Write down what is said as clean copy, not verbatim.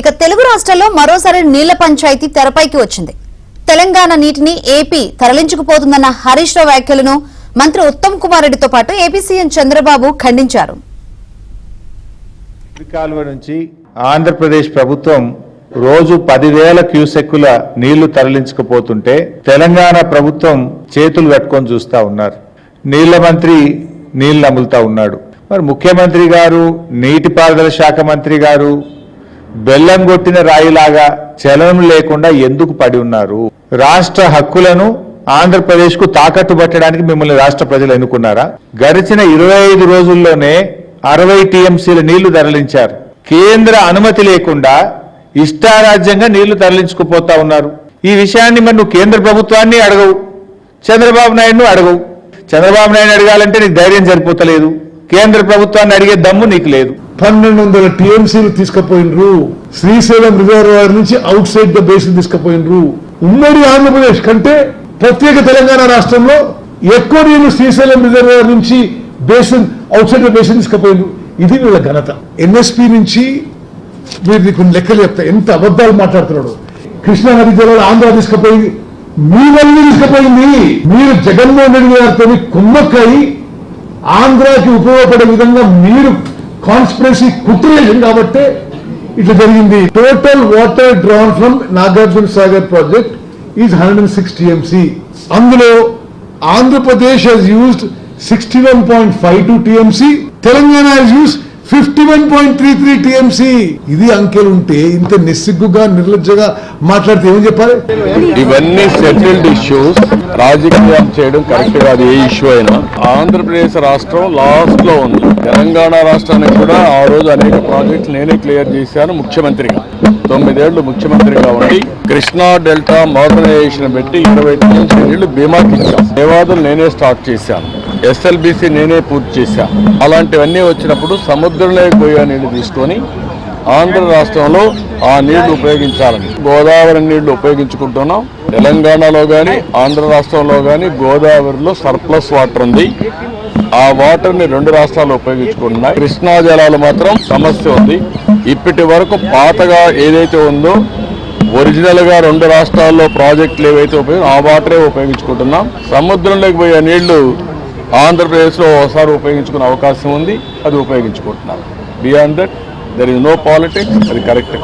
ఇక తెలుగు రాష్ట్రాల్లో మరోసారి నీళ్ల పంచాయతీ తెరపైకి వచ్చింది. తెలంగాణ నీటిని ఏపీ తరలించుకుపోతుందన్న హరీష్ రావు వ్యాఖ్యలను మంత్రి ఉత్తమ్ కుమార్ రెడ్డితో పాటు ఏపీ సీఎం చంద్రబాబు ఖండించారు. నుంచి ఆంధ్రప్రదేశ్ ప్రభుత్వం రోజు 10,000 క్యూసెక్కుల నీళ్లు తరలించుకుపోతుంటే తెలంగాణ ప్రభుత్వం చేతులు కట్టుకొని చూస్తా ఉన్నారు. నీళ్ల మంత్రి నీళ్లు నములుతా ఉన్నాడు. మరి ముఖ్యమంత్రి గారు, నీటిపారుదల శాఖ మంత్రి గారు బెల్లం కొట్టిన రాయిలాగా చలనం లేకుండా ఎందుకు పడి ఉన్నారు? రాష్ట్ర హక్కులను ఆంధ్రప్రదేశ్ కు తాకట్టు పట్టడానికి మిమ్మల్ని రాష్ట్ర ప్రజలు ఎన్నుకున్నారా? గడిచిన 25 రోజుల్లోనే 60 టీఎంసీల నీళ్లు తరలించారు. కేంద్ర అనుమతి లేకుండా ఇష్టారాజ్యంగా నీళ్లు తరలించుకుపోతా ఉన్నారు. ఈ విషయాన్ని మరి నువ్వు కేంద్ర ప్రభుత్వాన్ని అడగవు, చంద్రబాబు నాయుడును అడగవు. చంద్రబాబు నాయుడు అడగాలంటే నీకు ధైర్యం సరిపోతలేదు, కేంద్ర ప్రభుత్వాన్ని అడిగే దమ్ము నీకు లేదు. 1200 టీఎంసీలు తీసుకుపోయినరు. శ్రీశైలం రిజర్వాయర్ నుంచి అవుట్ సైడ్ ద బేసిన్ తీసుకుపోయినరు. ఉమ్మడి ఆంధ్రప్రదేశ్ కంటే ప్రత్యేక తెలంగాణ రాష్ట్రంలో ఎక్కువ నీళ్లు శ్రీశైలం రిజర్వాయర్ నుంచి basin outside the basin తీసుకుపోయినరు. ఇది వీళ్ళ ఘనత. ఎన్ఎస్పీ నుంచి వీరికి కొన్ని లెక్కలు చెప్తా, ఎంత అబద్ధాలు మాట్లాడుతున్నాడు. కృష్ణా నది జలాలు ఆంధ్ర తీసుకుపోయింది, మీ వల్ల తీసుకుపోయింది. మీరు జగన్మోహన్ రెడ్డి గారితో కుమ్మక్కై ఆంధ్రాకి ఉపయోగపడే విధంగా మీరు కాన్స్పిరసీ కుట్రలేదు కాబట్టి ఇట్లా జరిగింది. Total water drawn from Nagarjuna Sagar project is 106 TMC. అందులో Andhra Pradesh has used 61.52 TMC, Telangana has used 51.33 TMC. ఇది అంకెలు ఉంటే ఇంత నిస్సిగ్గుగా నిర్లజ్జగా మాట్లాడితే ఏమని చెప్పాలి? ఇవన్నీ సెటిల్డ్ ఇష్యూస్. రాజకీయం చేయడం కరెక్ట్ కాదు. ఏ ఇష్యూ అయినా ఆంధ్రప్రదేశ్ రాష్ట్రం లాస్ట్ లో ఉంది. తెలంగాణ రాష్ట్రానికి కూడా ఆ రోజు అనేక ప్రాజెక్టులు నేనే క్లియర్ చేశాను ముఖ్యమంత్రిగా. 9 ఏళ్లు ముఖ్యమంత్రిగా ఉండి కృష్ణా డెల్టా మోడర్నైజేషన్ పెట్టి 20 ఏళ్లు బీమాకి ఇచ్చాను. దేవాదులు నేనే స్టార్ట్ చేశాను, ఎస్ఎల్బిసి నేనే పూర్తి చేశాను. అలాంటివన్నీ వచ్చినప్పుడు సముద్రంలోకి పోయే నీళ్లు తీసుకొని ఆంధ్ర రాష్ట్రంలో ఆ నీళ్లు ఉపయోగించాలని గోదావరి నీళ్లు ఉపయోగించుకుంటున్నాం. తెలంగాణలో కానీ ఆంధ్ర రాష్ట్రంలో కానీ గోదావరిలో సర్ప్లస్ వాటర్ ఉంది. ఆ వాటర్ ని 2 రాష్ట్రాలు ఉపయోగించుకుంటున్నాయి. కృష్ణా జలాలు మాత్రం సమస్య ఉంది. ఇప్పటి వరకు పాతగా ఏదైతే ఉందో ఒరిజినల్ గా 2 రాష్ట్రాల్లో ప్రాజెక్టులు ఏవైతే ఆ వాటరే ఉపయోగించుకుంటున్నాం. సముద్రంలోకి పోయే నీళ్లు ఆంధ్రప్రదేశ్ లో ఒకసారి ఉపయోగించుకునే అవకాశం ఉంది, అది ఉపయోగించుకుంటున్నాం. Beyond that there is no politics. అది కరెక్ట్.